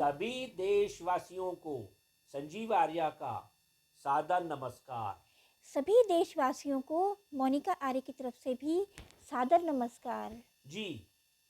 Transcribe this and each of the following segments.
सभी देशवासियों को संजीव आर्या का सादर नमस्कार। सभी देशवासियों को मोनिका आर्य की तरफ से भी सादर नमस्कार। जी,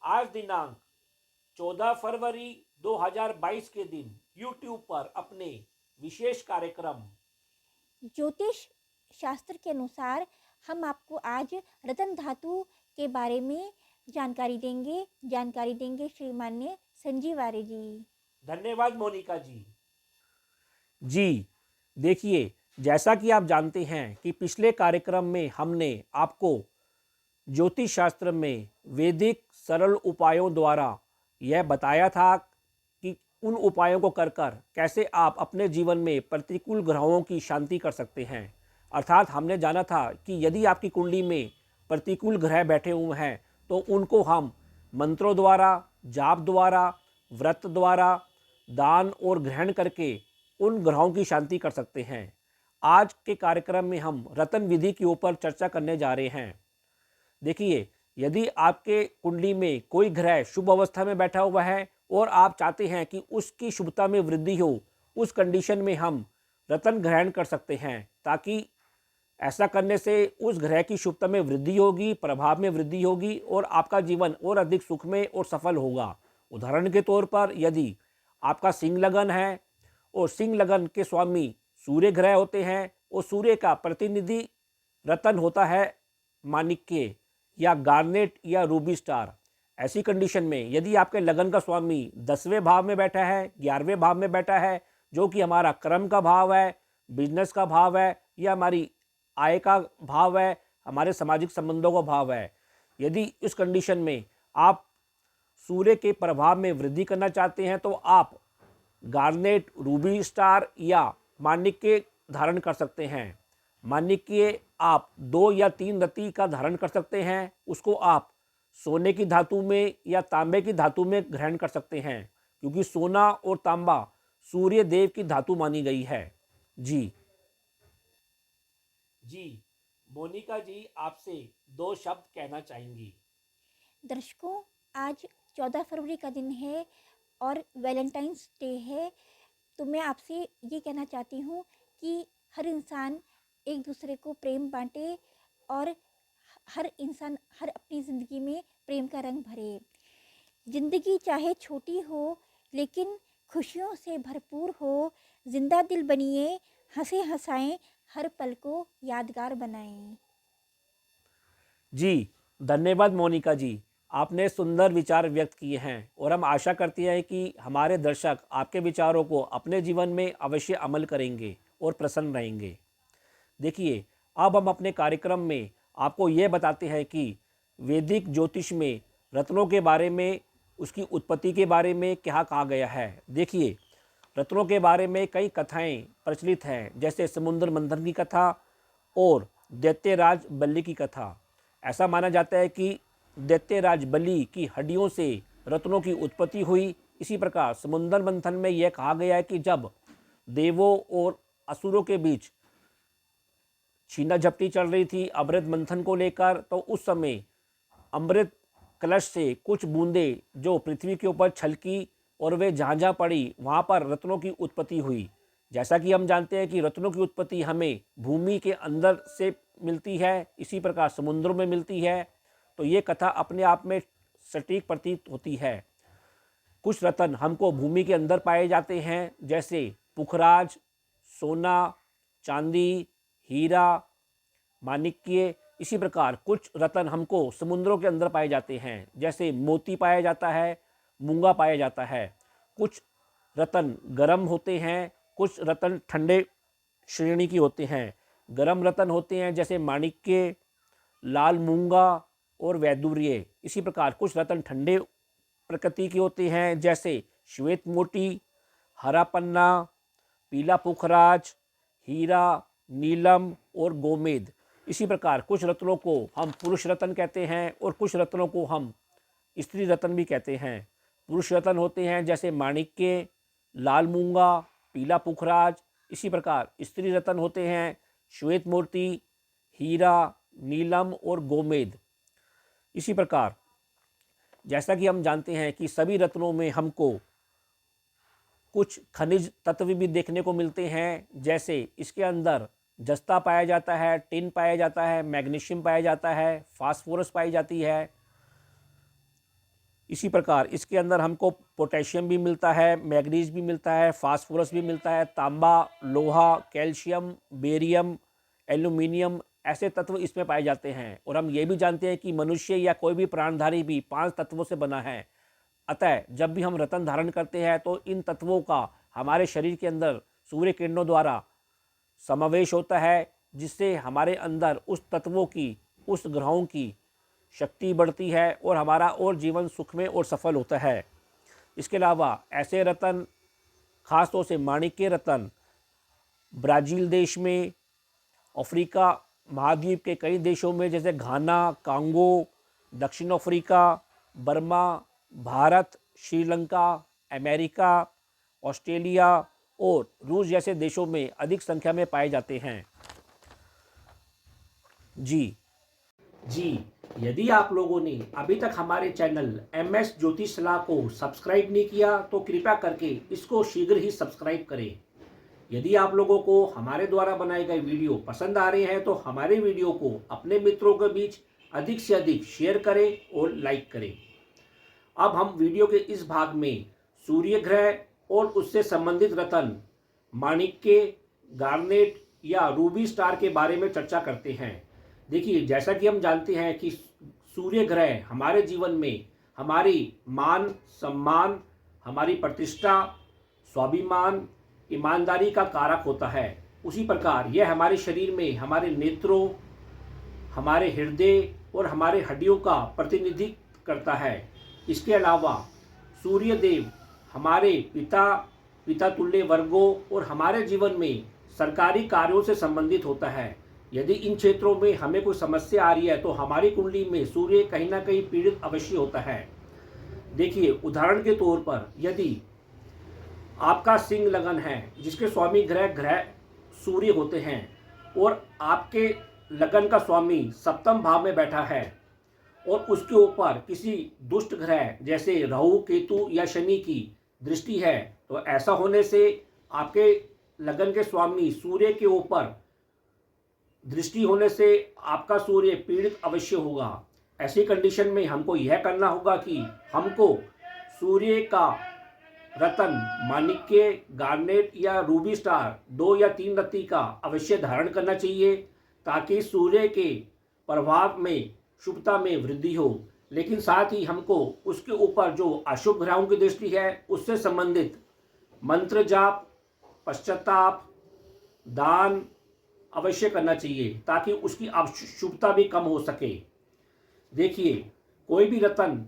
आज दिनांक 14 फरवरी 2022 के दिन यूट्यूब पर अपने विशेष कार्यक्रम ज्योतिष शास्त्र के अनुसार हम आपको आज रतन धातु के बारे में जानकारी देंगे श्रीमान्य संजीव आर्य जी। धन्यवाद मोनिका जी। जी, देखिए, जैसा कि आप जानते हैं कि पिछले कार्यक्रम में हमने आपको ज्योतिष शास्त्र में वैदिक सरल उपायों द्वारा यह बताया था कि उन उपायों को कर कर कैसे आप अपने जीवन में प्रतिकूल ग्रहों की शांति कर सकते हैं। अर्थात हमने जाना था कि यदि आपकी कुंडली में प्रतिकूल ग्रह बैठे हुए हैं तो उनको हम मंत्रों द्वारा, जाप द्वारा, व्रत द्वारा, दान और ग्रहण करके उन ग्रहों की शांति कर सकते हैं। आज के कार्यक्रम में हम रतन विधि के ऊपर चर्चा करने जा रहे हैं। देखिए, यदि आपके कुंडली में कोई ग्रह शुभ अवस्था में बैठा हुआ है और आप चाहते हैं कि उसकी शुभता में वृद्धि हो, उस कंडीशन में हम रतन ग्रहण कर सकते हैं, ताकि ऐसा करने से उस ग्रह की शुभता में वृद्धि होगी, प्रभाव में वृद्धि होगी और आपका जीवन और अधिक सुखमय और सफल होगा। उदाहरण के तौर पर यदि आपका सिंह लगन है और सिंह लगन के स्वामी सूर्य ग्रह होते हैं और सूर्य का प्रतिनिधि रतन होता है माणिक्य या गार्नेट या रूबी स्टार, ऐसी कंडीशन में यदि आपके लगन का स्वामी 10वें भाव में बैठा है, 11वें भाव में बैठा है, जो कि हमारा कर्म का भाव है, बिजनेस का भाव है या हमारी आय का भाव है, हमारे सामाजिक संबंधों का भाव है, यदि इस कंडीशन में आप सूर्य के प्रभाव में वृद्धि करना चाहते हैं तो आप गार्नेट, रूबी स्टार या माणिक्य धारण कर सकते हैं। माणिक्य आप 2 या 3 रत्ती का धारण कर सकते हैं। उसको आप सोने की धातु में या तांबे की धातु में ग्रहण कर सकते हैं, क्योंकि सोना और तांबा सूर्य देव की धातु मानी गई है। जी जी, मोनिका जी आपसे 2 शब्द कहना चाहेंगी। दर्शकों, आज 14 फरवरी का दिन है और वैलेंटाइंस डे है, तो मैं आपसे ये कहना चाहती हूँ कि हर इंसान एक दूसरे को प्रेम बांटे और हर इंसान हर अपनी ज़िंदगी में प्रेम का रंग भरे। ज़िंदगी चाहे छोटी हो लेकिन खुशियों से भरपूर हो। जिंदा दिल बनिए, हंसे हंसाएं, हर पल को यादगार बनाएं। जी, धन्यवाद मोनिका जी। आपने सुंदर विचार व्यक्त किए हैं और हम आशा करते हैं कि हमारे दर्शक आपके विचारों को अपने जीवन में अवश्य अमल करेंगे और प्रसन्न रहेंगे। देखिए, अब हम अपने कार्यक्रम में आपको ये बताते हैं कि वैदिक ज्योतिष में रत्नों के बारे में, उसकी उत्पत्ति के बारे में क्या कहा गया है। देखिए, रत्नों के बारे में कई कथाएं प्रचलित हैं, जैसे समुद्र मंथन की कथा और दैत्यराज बलि की कथा। ऐसा माना जाता है कि दैत्यराज बलि की हड्डियों से रत्नों की उत्पत्ति हुई। इसी प्रकार समुद्र मंथन में यह कहा गया है कि जब देवों और असुरों के बीच छीना झपटी चल रही थी अमृत मंथन को लेकर, तो उस समय अमृत कलश से कुछ बूंदें जो पृथ्वी के ऊपर छलकी और वे जहाँ जहाँ पड़ी वहाँ पर रत्नों की उत्पत्ति हुई। जैसा कि हम जानते हैं कि रत्नों की उत्पत्ति हमें भूमि के अंदर से मिलती है, इसी प्रकार समुद्रों में मिलती है। तो ये कथा अपने आप में सटीक प्रतीत होती है। कुछ रत्न हमको भूमि के अंदर पाए जाते हैं, जैसे पुखराज, सोना, चांदी, हीरा, माणिक्य। इसी प्रकार कुछ रत्न हमको समुद्रों के अंदर पाए जाते हैं, जैसे मोती पाया जाता है, मूंगा पाया जाता है। कुछ रत्न गर्म होते हैं, कुछ रत्न ठंडे श्रेणी की होते हैं। गर्म रत्न होते हैं जैसे माणिक्य, लाल मूंगा और वैदुर्य। इसी प्रकार कुछ रत्न ठंडे प्रकृति के होते हैं, जैसे श्वेत मोती, हरा पन्ना, पीला पुखराज, हीरा, नीलम और गोमेद। इसी प्रकार कुछ रत्नों को हम पुरुष रत्न कहते हैं और कुछ रत्नों को हम स्त्री रत्न भी कहते हैं। पुरुष रत्न होते हैं जैसे माणिक्य, लाल मूंगा, पीला पुखराज। इसी प्रकार स्त्री रत्न होते हैं श्वेत मोती, हीरा, नीलम और गोमेद। इसी प्रकार जैसा कि हम जानते हैं कि सभी रत्नों में हमको कुछ खनिज तत्व भी देखने को मिलते हैं, जैसे इसके अंदर जस्ता पाया जाता है, टिन पाया जाता है, मैग्नीशियम पाया जाता है, फास्फोरस पाई जाती है। इसी प्रकार इसके अंदर हमको पोटेशियम भी मिलता है, मैग्नीज भी मिलता है, फास्फोरस भी मिलता है, तांबा, लोहा, कैल्शियम, बेरियम, एल्यूमिनियम ऐसे तत्व इसमें पाए जाते हैं। और हम ये भी जानते हैं कि मनुष्य या कोई भी प्राणधारी भी 5 तत्वों से बना है। अतः जब भी हम रत्न धारण करते हैं तो इन तत्वों का हमारे शरीर के अंदर सूर्य किरणों द्वारा समावेश होता है, जिससे हमारे अंदर उस तत्वों की, उस ग्रहों की शक्ति बढ़ती है और हमारा और जीवन सुख में और सफल होता है। इसके अलावा ऐसे रत्न, खास तौर से माणिक्य रत्न, ब्राज़ील देश में, अफ्रीका महाद्वीप के कई देशों में जैसे घाना, कांगो, दक्षिण Africa, Burma, Bharat, Sri Lanka, America, Australia और रूस जैसे देशों में अधिक संख्या में पाए जाते हैं। जी, यदि आप लोगों ने अभी तक हमारे चैनल MS ज्योतिष सलाह को सब्सक्राइब नहीं किया तो कृपया करके इसको शीघ्र ही सब्सक्राइब करें। यदि आप लोगों को हमारे द्वारा बनाए गए वीडियो पसंद आ रहे हैं तो हमारे वीडियो को अपने मित्रों के बीच अधिक से अधिक शेयर करें और लाइक करें। अब हम वीडियो के इस भाग में सूर्य ग्रह और उससे संबंधित रत्न माणिक्य, गार्नेट या रूबी स्टार के बारे में चर्चा करते हैं। देखिए, जैसा कि हम जानते हैं कि सूर्य ग्रह हमारे जीवन में हमारी मान सम्मान, हमारी प्रतिष्ठा, स्वाभिमान, ईमानदारी का कारक होता है। उसी प्रकार यह हमारे शरीर में हमारे नेत्रों, हमारे हृदय और हमारे हड्डियों का प्रतिनिधित्व करता है। इसके अलावा सूर्य देव हमारे पिता तुल्य वर्गों और हमारे जीवन में सरकारी कार्यों से संबंधित होता है। यदि इन क्षेत्रों में हमें कोई समस्या आ रही है तो हमारी कुंडली में सूर्य कहीं ना कहीं पीड़ित अवश्य होता है। देखिए, उदाहरण के तौर पर यदि आपका सिंह लगन है जिसके स्वामी ग्रह सूर्य होते हैं और आपके लगन का स्वामी सप्तम भाव में बैठा है और उसके ऊपर किसी दुष्ट ग्रह जैसे राहु, केतु या शनि की दृष्टि है, तो ऐसा होने से आपके लगन के स्वामी सूर्य के ऊपर दृष्टि होने से आपका सूर्य पीड़ित अवश्य होगा। ऐसी कंडीशन में हमको यह करना होगा कि हमको सूर्य का रतन माणिक्य, गार्नेट या रूबी स्टार 2 या 3 रत्ती का अवश्य धारण करना चाहिए, ताकि सूर्य के प्रभाव में शुभता में वृद्धि हो। लेकिन साथ ही हमको उसके ऊपर जो अशुभ ग्रहों की दृष्टि है उससे संबंधित मंत्र जाप, पश्चाताप, दान अवश्य करना चाहिए, ताकि उसकी अशुभता भी कम हो सके। देखिए, कोई भी रतन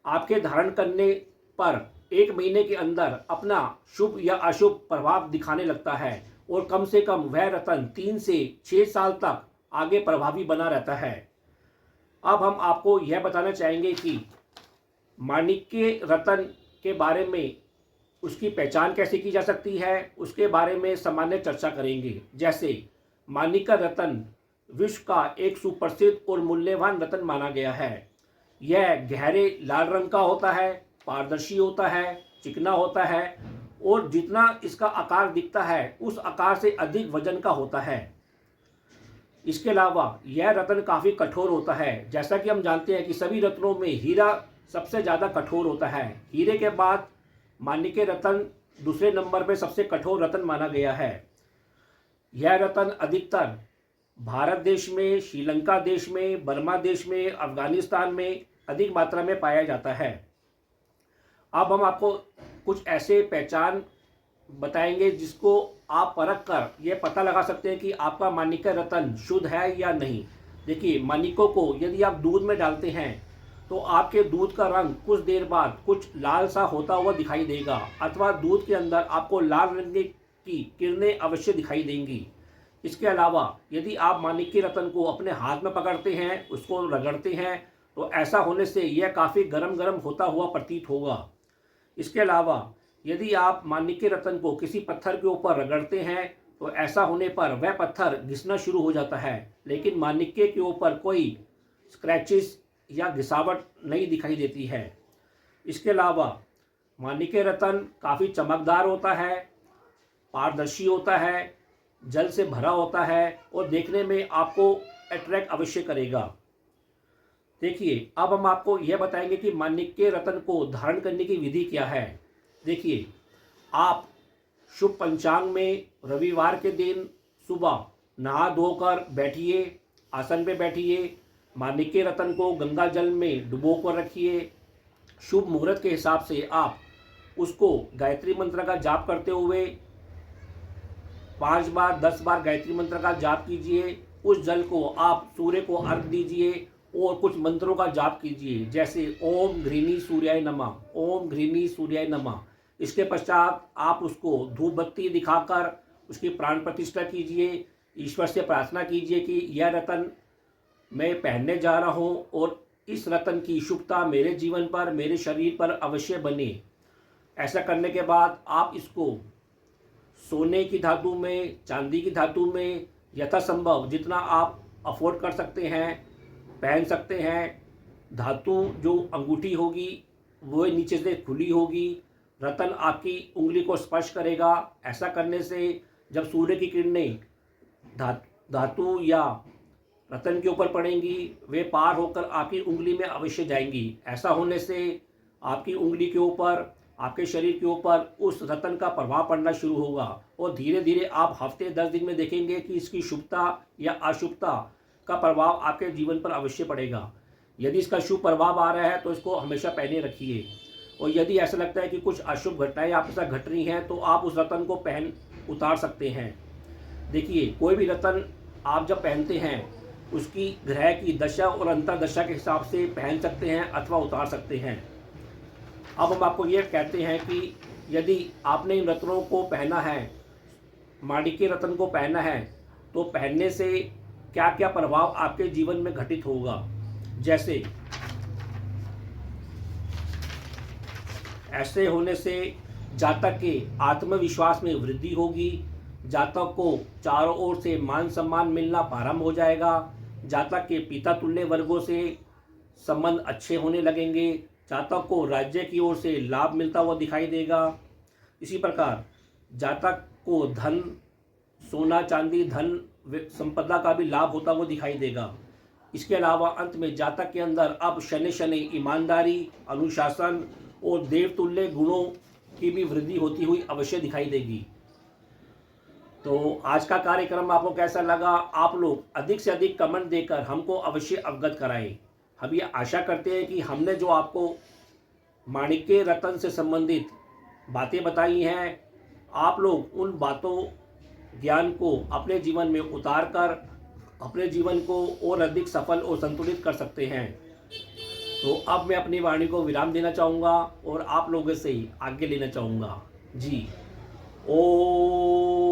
आपके धारण करने पर 1 महीने के अंदर अपना शुभ या अशुभ प्रभाव दिखाने लगता है और कम से कम वह रतन 3 से 6 साल तक आगे प्रभावी बना रहता है। अब हम आपको यह बताना चाहेंगे कि माणिक्य रतन के बारे में उसकी पहचान कैसे की जा सकती है, उसके बारे में सामान्य चर्चा करेंगे। जैसे माणिक्य रतन विश्व का एक सुप्रसिद्ध और मूल्यवान रतन माना गया है। यह गहरे लाल रंग का होता है, पारदर्शी होता है, चिकना होता है और जितना इसका आकार दिखता है उस आकार से अधिक वजन का होता है। इसके अलावा यह रत्न काफ़ी कठोर होता है। जैसा कि हम जानते हैं कि सभी रत्नों में हीरा सबसे ज़्यादा कठोर होता है। हीरे के बाद माणिक्य रत्न दूसरे नंबर पर सबसे कठोर रत्न माना गया है। यह रत्न अधिकतर भारत देश में, श्रीलंका देश में, बर्मा देश में, अफगानिस्तान में अधिक मात्रा में पाया जाता है। अब हम आपको कुछ ऐसे पहचान बताएंगे जिसको आप परख कर ये पता लगा सकते हैं कि आपका माणिक्य रत्न शुद्ध है या नहीं। देखिए, माणिक्यों को यदि आप दूध में डालते हैं तो आपके दूध का रंग कुछ देर बाद कुछ लाल सा होता हुआ दिखाई देगा, अथवा दूध के अंदर आपको लाल रंग की किरणें अवश्य दिखाई देंगी। इसके अलावा यदि आप माणिक्य रत्न को अपने हाथ में पकड़ते हैं, उसको रगड़ते हैं, तो ऐसा होने से यह काफ़ी गरम गरम होता हुआ प्रतीत होगा। इसके अलावा यदि आप माणिक्य रत्न को किसी पत्थर के ऊपर रगड़ते हैं तो ऐसा होने पर वह पत्थर घिसना शुरू हो जाता है, लेकिन माणिक्य के ऊपर कोई स्क्रैचेस या घिसावट नहीं दिखाई देती है। इसके अलावा माणिक्य रत्न काफ़ी चमकदार होता है, पारदर्शी होता है, जल से भरा होता है और देखने में आपको अट्रैक्ट अवश्य करेगा। देखिए, अब हम आपको यह बताएंगे कि माणिक्य रत्न को धारण करने की विधि क्या है। देखिए, आप शुभ पंचांग में रविवार के दिन सुबह नहा धोकर बैठिए, आसन पे बैठिए, माणिक्य रत्न को गंगा जल में डुबो कर रखिए। शुभ मुहूर्त के हिसाब से आप उसको गायत्री मंत्र का जाप करते हुए 5 बार 10 बार गायत्री मंत्र का जाप कीजिए। उस जल को आप सूर्य को अर्घ दीजिए और कुछ मंत्रों का जाप कीजिए, जैसे ओम घृणी सूर्याय नमः, ओम घृणी सूर्याय नमः। इसके पश्चात आप उसको धूप बत्ती दिखाकर उसकी प्राण प्रतिष्ठा कीजिए। ईश्वर से प्रार्थना कीजिए कि यह रत्न मैं पहनने जा रहा हूँ और इस रत्न की शुभता मेरे जीवन पर, मेरे शरीर पर अवश्य बने। ऐसा करने के बाद आप इसको सोने की धातु में, चांदी की धातु में यथासंभव जितना आप अफोर्ड कर सकते हैं पहन सकते हैं। धातु जो अंगूठी होगी वो नीचे से खुली होगी, रत्न आपकी उंगली को स्पर्श करेगा। ऐसा करने से जब सूर्य की किरणें धातु या रत्न के ऊपर पड़ेंगी, वे पार होकर आपकी उंगली में अवश्य जाएंगी। ऐसा होने से आपकी उंगली के ऊपर, आपके शरीर के ऊपर उस रत्न का प्रभाव पड़ना शुरू होगा और धीरे धीरे आप हफ्ते 10 दिन में देखेंगे कि इसकी शुभता या अशुभता का प्रभाव आपके जीवन पर अवश्य पड़ेगा। यदि इसका शुभ प्रभाव आ रहा है तो इसको हमेशा पहने रखिए, और यदि ऐसा लगता है कि कुछ अशुभ घटनाएं आपके साथ घट रही हैं तो आप उस रत्न को पहन उतार सकते हैं। देखिए, कोई भी रत्न आप जब पहनते हैं उसकी ग्रह की दशा और अंतर्दशा के हिसाब से पहन सकते हैं अथवा उतार सकते हैं। अब हम आपको ये कहते हैं कि यदि आपने इन रत्नों को पहना है, माणिक्य रत्न को पहना है, तो पहनने से क्या क्या प्रभाव आपके जीवन में घटित होगा। जैसे ऐसे होने से जातक के आत्मविश्वास में वृद्धि होगी, जातक को चारों ओर से मान सम्मान मिलना प्रारंभ हो जाएगा, जातक के पिता तुल्य वर्गों से संबंध अच्छे होने लगेंगे, जातक को राज्य की ओर से लाभ मिलता हुआ दिखाई देगा। इसी प्रकार जातक को धन, सोना चांदी, धन संपदा का भी लाभ होता हुआ दिखाई देगा। इसके अलावा अंत में जातक के अंदर अब शनि शनि ईमानदारी, अनुशासन और देवतुल्य गुणों की भी वृद्धि होती हुई अवश्य दिखाई देगी। तो आज का कार्यक्रम आपको कैसा लगा? आप लोग अधिक से अधिक कमेंट देकर हमको अवश्य अवगत कराएं। हम ये आशा करते हैं कि हमने जो आपको माणिक्य रत्न से संबंधित बातें बताई हैं, आप लोग उन बातों ज्ञान को अपने जीवन में उतार कर अपने जीवन को और अधिक सफल और संतुलित कर सकते हैं। तो अब मैं अपनी वाणी को विराम देना चाहूँगा और आप लोगों से ही आगे लेना चाहूँगा। जी, ओम।